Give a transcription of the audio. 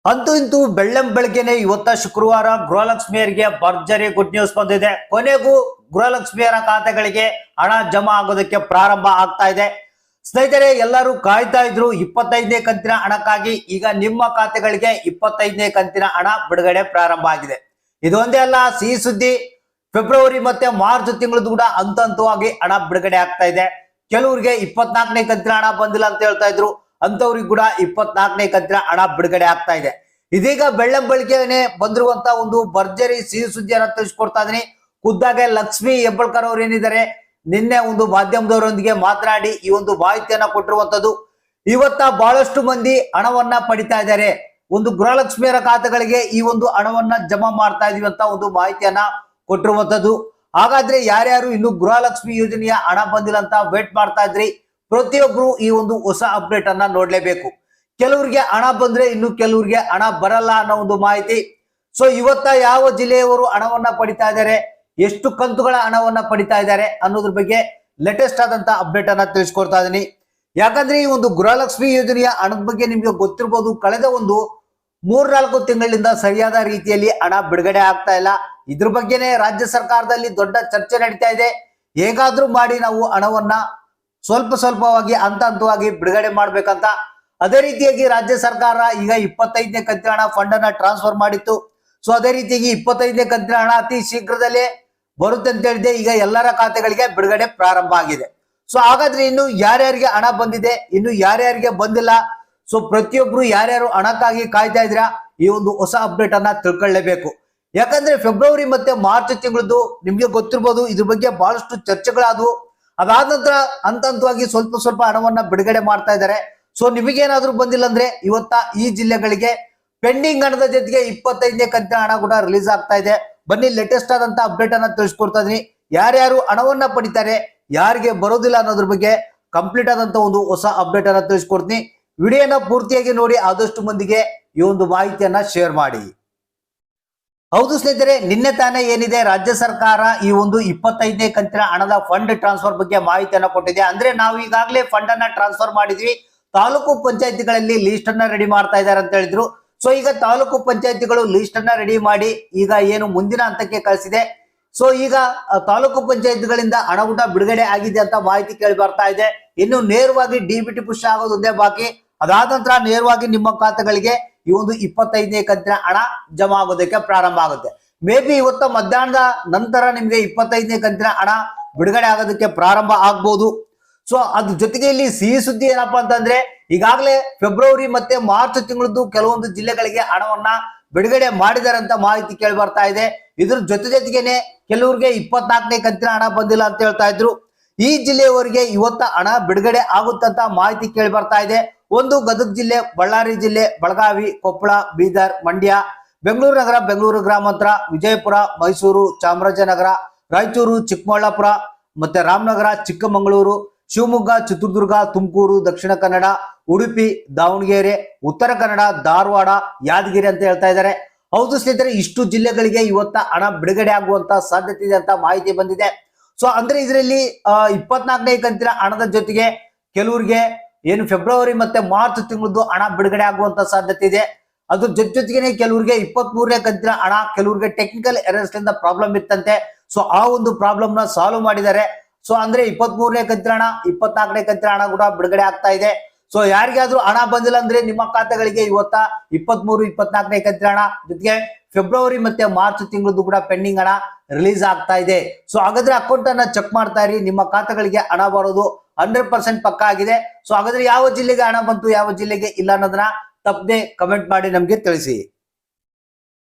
ಅಂತೂ ಇಂತೂ ಬೆಳ್ಳಂಬೆಳಗ್ಗೆನೆ ಇವತ್ತ ಶುಕ್ರವಾರ ಗೃಹಲಕ್ಷ್ಮಿಯರಿಗೆ ಭರ್ಜರಿ ಗುಡ್ ನ್ಯೂಸ್ ಬಂದಿದೆ. ಕೊನೆಗೂ ಗೃಹಲಕ್ಷ್ಮಿಯರ ಖಾತೆಗಳಿಗೆ ಹಣ ಜಮಾ ಆಗೋದಕ್ಕೆ ಪ್ರಾರಂಭ ಆಗ್ತಾ ಇದೆ. ಸ್ನೇಹಿತರೆ, ಎಲ್ಲರೂ ಕಾಯ್ತಾ ಇದ್ರು 25ನೇ ಕಂತಿನ ಹಣಕ್ಕಾಗಿ. ಈಗ ನಿಮ್ಮ ಖಾತೆಗಳಿಗೆ 25ನೇ ಕಂತಿನ ಹಣ ಬಿಡುಗಡೆ ಪ್ರಾರಂಭ ಆಗಿದೆ. ಇದೊಂದೇ ಅಲ್ಲ, ಸಿಹಿ ಸುದ್ದಿ. ಫೆಬ್ರವರಿ ಮತ್ತೆ ಮಾರ್ಚ್ ತಿಂಗಳದ್ದು ಕೂಡ ಹಂತವಾಗಿ ಹಣ ಬಿಡುಗಡೆ ಆಗ್ತಾ ಇದೆ. ಕೆಲವರಿಗೆ 24ನೇ ಕಂತಿನ ಹಣ ಬಂದಿಲ್ಲ ಅಂತ ಹೇಳ್ತಾ ಇದ್ರು, ಅಂತವ್ರಿಗೆ ಕೂಡ 24ನೇ ಕಂತಿನ ಹಣ ಬಿಡುಗಡೆ ಆಗ್ತಾ ಇದೆ. ಇದೀಗ ಬೆಳ್ಳಂಬೆಳಗ್ಗೆನೆ ಬಂದಿರುವಂತ ಒಂದು ಭರ್ಜರಿ ಸಿಹಿ ಸುದ್ದಿಯನ್ನ ತಿಳಿಸ್ಕೊಡ್ತಾ ಇದೀನಿ. ಖುದ್ದಾಗೆ ಲಕ್ಷ್ಮಿ ಹೆಬ್ಬಳ್ಕರ್ ಅವರು ಏನಿದ್ದಾರೆ, ನಿನ್ನೆ ಒಂದು ಮಾಧ್ಯಮದವರೊಂದಿಗೆ ಮಾತನಾಡಿ ಈ ಒಂದು ಮಾಹಿತಿಯನ್ನ ಕೊಟ್ಟಿರುವಂತದ್ದು. ಇವತ್ತ ಬಹಳಷ್ಟು ಮಂದಿ ಹಣವನ್ನ ಪಡಿತಾ ಇದ್ದಾರೆ. ಒಂದು ಗೃಹಲಕ್ಷ್ಮಿಯರ ಖಾತೆಗಳಿಗೆ ಈ ಒಂದು ಹಣವನ್ನ ಜಮಾ ಮಾಡ್ತಾ ಇದೀವಿ ಅಂತ ಒಂದು ಮಾಹಿತಿಯನ್ನ ಕೊಟ್ಟಿರುವಂತದ್ದು. ಹಾಗಾದ್ರೆ ಯಾರ್ಯಾರು ಇನ್ನು ಗೃಹಲಕ್ಷ್ಮಿ ಯೋಜನೆಯ ಹಣ ಬಂದಿಲ್ಲ ಅಂತ ವೇಟ್ ಮಾಡ್ತಾ ಇದ್ರಿ, ಪ್ರತಿಯೊಬ್ರು ಈ ಒಂದು ಹೊಸ ಅಪ್ಡೇಟ್ ಅನ್ನ ನೋಡ್ಲೇಬೇಕು. ಕೆಲವರಿಗೆ ಹಣ ಬಂದ್ರೆ ಇನ್ನು ಕೆಲವರಿಗೆ ಹಣ ಬರಲ್ಲ ಅನ್ನೋ ಒಂದು ಮಾಹಿತಿ. ಸೊ ಇವತ್ತ ಯಾವ ಜಿಲ್ಲೆಯವರು ಹಣವನ್ನ ಪಡಿತಾ ಇದ್ದಾರೆ, ಎಷ್ಟು ಕಂತುಗಳ ಹಣವನ್ನ ಪಡಿತಾ ಇದ್ದಾರೆ ಅನ್ನೋದ್ರ ಬಗ್ಗೆ ಲೇಟೆಸ್ಟ್ ಆದಂತ ಅಪ್ಡೇಟ್ ಅನ್ನ ತಿಳಿಸ್ಕೊಡ್ತಾ ಇದೀನಿ. ಯಾಕಂದ್ರೆ ಈ ಒಂದು ಗೃಹಲಕ್ಷ್ಮಿ ಯೋಜನೆಯ ಹಣದ ಬಗ್ಗೆ ನಿಮ್ಗೆ ಗೊತ್ತಿರಬಹುದು, ಕಳೆದ ಒಂದು 3-4 ತಿಂಗಳಿಂದ ಸರಿಯಾದ ರೀತಿಯಲ್ಲಿ ಹಣ ಬಿಡುಗಡೆ ಆಗ್ತಾ ಇಲ್ಲ. ಇದ್ರ ಬಗ್ಗೆನೆ ರಾಜ್ಯ ಸರ್ಕಾರದಲ್ಲಿ ದೊಡ್ಡ ಚರ್ಚೆ ನಡೀತಾ ಇದೆ. ಹೇಗಾದ್ರೂ ಮಾಡಿ ನಾವು ಹಣವನ್ನ ಸ್ವಲ್ಪವಾಗಿ ಹಂತವಾಗಿ ಬಿಡುಗಡೆ ಮಾಡ್ಬೇಕಂತ. ಅದೇ ರೀತಿಯಾಗಿ ರಾಜ್ಯ ಸರ್ಕಾರ ಈಗ 25ನೇ ಕಂತಿನ ಹಣ ಫಂಡ್ ಅನ್ನ ಟ್ರಾನ್ಸ್ಫರ್ ಮಾಡಿತ್ತು. ಸೊ ಅದೇ ರೀತಿಯಾಗಿ 25ನೇ ಕಂತಿನ ಹಣ ಅತಿ ಶೀಘ್ರದಲ್ಲೇ ಬರುತ್ತೆ ಅಂತ ಹೇಳಿದೆ. ಈಗ ಎಲ್ಲರ ಖಾತೆಗಳಿಗೆ ಬಿಡುಗಡೆ ಪ್ರಾರಂಭ ಆಗಿದೆ. ಸೊ ಹಾಗಾದ್ರೆ ಇನ್ನು ಯಾರ್ಯಾರಿಗೆ ಹಣ ಬಂದಿದೆ, ಇನ್ನು ಯಾರ್ಯಾರಿಗೆ ಬಂದಿಲ್ಲ, ಸೊ ಪ್ರತಿಯೊಬ್ರು ಯಾರ್ಯಾರು ಹಣಕ್ಕಾಗಿ ಕಾಯ್ತಾ ಇದ್ದೀರಾ, ಈ ಒಂದು ಹೊಸ ಅಪ್ಡೇಟ್ ಅನ್ನ ತಿಳ್ಕೊಳ್ಳೇಬೇಕು. ಯಾಕಂದ್ರೆ ಫೆಬ್ರವರಿ ಮತ್ತೆ ಮಾರ್ಚ್ ತಿಂಗಳದ್ದು ನಿಮ್ಗೆ ಗೊತ್ತಿರ್ಬೋದು, ಇದ್ರ ಬಗ್ಗೆ ಬಹಳಷ್ಟು ಚರ್ಚೆಗಳಾದವು. ಅದಾದ ನಂತರ ಹಂತವಾಗಿ ಸ್ವಲ್ಪ ಹಣವನ್ನ ಬಿಡುಗಡೆ ಮಾಡ್ತಾ ಇದ್ದಾರೆ. ಸೊ ನಿಮಗೇನಾದ್ರೂ ಬಂದಿಲ್ಲ ಅಂದ್ರೆ ಇವತ್ತ ಈ ಜಿಲ್ಲೆಗಳಿಗೆ ಪೆಂಡಿಂಗ್ ಹಣದ ಜೊತೆಗೆ 25ನೇ ಕಂತಿನ ಹಣ ಕೂಡ ರಿಲೀಸ್ ಆಗ್ತಾ ಇದೆ. ಬನ್ನಿ ಲೇಟೆಸ್ಟ್ ಆದಂತ ಅಪ್ಡೇಟ್ ಅನ್ನ ತಿಳಿಸ್ಕೊಡ್ತಾ ಇದೀನಿ. ಯಾರ್ಯಾರು ಹಣವನ್ನ ಪಡಿತಾರೆ, ಯಾರಿಗೆ ಬರೋದಿಲ್ಲ ಅನ್ನೋದ್ರ ಬಗ್ಗೆ ಕಂಪ್ಲೀಟ್ ಆದಂತ ಒಂದು ಹೊಸ ಅಪ್ಡೇಟ್ ಅನ್ನ ತಿಳಿಸ್ಕೊಡ್ತೀನಿ. ವಿಡಿಯೋನ ಪೂರ್ತಿಯಾಗಿ ನೋಡಿ, ಆದಷ್ಟು ಮಂದಿಗೆ ಈ ಒಂದು ಮಾಹಿತಿಯನ್ನ ಶೇರ್ ಮಾಡಿ. ಹೌದು ಸ್ನೇಹಿತರೆ, ನಿನ್ನೆ ತಾನೇ ಏನಿದೆ ರಾಜ್ಯ ಸರ್ಕಾರ ಈ ಒಂದು 25ನೇ ಕಂತಿನ ಹಣದ ಫಂಡ್ ಟ್ರಾನ್ಸ್ಫರ್ ಬಗ್ಗೆ ಮಾಹಿತಿಯನ್ನ ಕೊಟ್ಟಿದೆ. ಅಂದ್ರೆ ನಾವು ಈಗಾಗಲೇ ಫಂಡ್ ಅನ್ನ ಟ್ರಾನ್ಸ್ಫರ್ ಮಾಡಿದ್ವಿ, ತಾಲೂಕು ಪಂಚಾಯತಿಗಳಲ್ಲಿ ಲಿಸ್ಟ್ ಅನ್ನ ರೆಡಿ ಮಾಡ್ತಾ ಇದ್ದಾರೆ ಅಂತ ಹೇಳಿದ್ರು. ಸೊ ಈಗ ತಾಲೂಕು ಪಂಚಾಯತಿಗಳು ಲಿಸ್ಟ್ ಅನ್ನ ರೆಡಿ ಮಾಡಿ ಈಗ ಏನು ಮುಂದಿನ ಹಂತಕ್ಕೆ ಕಳಿಸಿದೆ. ಸೊ ಈಗ ತಾಲೂಕು ಪಂಚಾಯತಿಗಳಿಂದ ಹಣ ಕೂಡ ಬಿಡುಗಡೆ ಆಗಿದೆ ಅಂತ ಮಾಹಿತಿ ಕೇಳಿ ಬರ್ತಾ ಇದೆ. ಇನ್ನು ನೇರವಾಗಿ ಡಿಬಿಟಿ ಪುಷ್ ಆಗೋದೊಂದೇ ಬಾಕಿ. ಅದಾದ ನಂತರ ನೇರವಾಗಿ ನಿಮ್ಮ ಖಾತೆಗಳಿಗೆ ಈ ಒಂದು 25ನೇ ಕಂತಿನ ಹಣ ಜಮಾ ಆಗೋದಕ್ಕೆ ಪ್ರಾರಂಭ ಆಗುತ್ತೆ. ಮೇ ಬಿ ಇವತ್ತು ಮಧ್ಯಾಹ್ನದ ನಂತರ ನಿಮ್ಗೆ 25ನೇ ಕಂತಿನ ಹಣ ಬಿಡುಗಡೆ ಆಗೋದಕ್ಕೆ ಪ್ರಾರಂಭ ಆಗ್ಬಹುದು. ಸೊ ಅದ್ರ ಜೊತೆಗೆ ಇಲ್ಲಿ ಸಿಹಿ ಸುದ್ದಿ ಏನಪ್ಪಾ ಅಂತಂದ್ರೆ, ಈಗಾಗಲೇ ಫೆಬ್ರವರಿ ಮತ್ತೆ ಮಾರ್ಚ್ ತಿಂಗಳದ್ದು ಕೆಲವೊಂದು ಜಿಲ್ಲೆಗಳಿಗೆ ಹಣವನ್ನ ಬಿಡುಗಡೆ ಮಾಡಿದ್ದಾರೆ ಅಂತ ಮಾಹಿತಿ ಕೇಳಿ ಬರ್ತಾ ಇದೆ. ಇದ್ರ ಜೊತೆಗೇನೆ ಕೆಲವರಿಗೆ 24ನೇ ಕಂತಿನ ಹಣ ಬಂದಿಲ್ಲ ಅಂತ ಹೇಳ್ತಾ ಇದ್ರು. ಈ ಜಿಲ್ಲೆಯವರಿಗೆ ಇವತ್ತ ಹಣ ಬಿಡುಗಡೆ ಆಗುತ್ತಂತ ಮಾಹಿತಿ ಕೇಳಿ ಬರ್ತಾ ಇದೆ. ಒಂದು ಗದಗ ಜಿಲ್ಲೆ, ಬಳ್ಳಾರಿ ಜಿಲ್ಲೆ, ಬೆಳಗಾವಿ, ಕೊಪ್ಪಳ, ಬೀದರ್, ಮಂಡ್ಯ, ಬೆಂಗಳೂರು ನಗರ, ಬೆಂಗಳೂರು ಗ್ರಾಮಾಂತರ, ವಿಜಯಪುರ, ಮೈಸೂರು, ಚಾಮರಾಜನಗರ, ರಾಯಚೂರು, ಚಿಕ್ಕಬಳ್ಳಾಪುರ, ಮತ್ತೆ ರಾಮನಗರ, ಚಿಕ್ಕಮಗಳೂರು, ಶಿವಮೊಗ್ಗ, ಚಿತ್ರದುರ್ಗ, ತುಮಕೂರು, ದಕ್ಷಿಣ ಕನ್ನಡ, ಉಡುಪಿ, ದಾವಣಗೆರೆ, ಉತ್ತರ ಕನ್ನಡ, ಧಾರವಾಡ, ಯಾದಗಿರಿ ಅಂತ ಹೇಳ್ತಾ ಇದ್ದಾರೆ. ಹೌದು ಸ್ನೇಹಿತರೆ, ಇಷ್ಟು ಜಿಲ್ಲೆಗಳಿಗೆ ಇವತ್ತ ಹಣ ಬಿಡುಗಡೆ ಆಗುವಂತ ಸಾಧ್ಯತೆ ಇದೆ ಅಂತ ಮಾಹಿತಿ ಬಂದಿದೆ. ಸೊ ಅಂದ್ರೆ ಇದರಲ್ಲಿ 24ನೇ ಕಂತಿನ ಹಣದ ಜೊತೆಗೆ ಕೆಲವರಿಗೆ ಏನು ಫೆಬ್ರವರಿ ಮತ್ತೆ ಮಾರ್ಚ್ ತಿಂಗಳದ್ದು ಹಣ ಬಿಡುಗಡೆ ಆಗುವಂತ ಸಾಧ್ಯತೆ ಇದೆ. ಅದ್ರ ಜೊತೆಗೆ ಕೆಲವರಿಗೆ 23ನೇ ಕಂತಿನ ಹಣ, ಕೆಲವರಿಗೆ ಟೆಕ್ನಿಕಲ್ ಎರರ್ಸ್ ಇಂದ ಪ್ರಾಬ್ಲಮ್ ಇತ್ತಂತೆ. ಸೊ ಆ ಒಂದು ಪ್ರಾಬ್ಲಮ್ ನ ಸಾಲ್ವ್ ಮಾಡಿದ್ದಾರೆ. ಸೊ ಅಂದ್ರೆ 23ನೇ ಕಂತಿನ ಹಣ, 24ನೇ ಕಂತಿನ ಹಣ ಕೂಡ ಬಿಡುಗಡೆ ಆಗ್ತಾ ಇದೆ. ಸೊ ಯಾರಿಗಾದ್ರೂ ಹಣ ಬಂದಿಲ್ಲ ಅಂದ್ರೆ ನಿಮ್ಮ ಖಾತೆಗಳಿಗೆ ಇವತ್ತ 23, 24ನೇ ಕಂತಿನ ಹಣ ಜೊತೆಗೆ ಫೆಬ್ರವರಿ ಮತ್ತೆ ಮಾರ್ಚ್ ತಿಂಗಳದ್ದು ಕೂಡ ಪೆಂಡಿಂಗ್ ಹಣ ರಿಲೀಸ್ ಆಗ್ತಾ ಇದೆ. ಸೊ ಹಾಗಾದ್ರೆ ಅಕೌಂಟ್ ಅನ್ನ ಚೆಕ್ ಮಾಡ್ತಾ ಇರಿ, ನಿಮ್ಮ ಖಾತೆಗಳಿಗೆ ಹಣ ಬರೋದು 100% ಪಕ್ಕ ಆಗಿದೆ. ಸೊ ಹಾಗಾದ್ರೆ ಯಾವ ಜಿಲ್ಲೆಗೆ ಹಣ ಬಂತು, ಯಾವ ಜಿಲ್ಲೆಗೆ ಇಲ್ಲ ಅನ್ನೋದನ್ನ ತಪ್ಪದೆ ಕಮೆಂಟ್ ಮಾಡಿ ನಮ್ಗೆ ತಿಳಿಸಿ.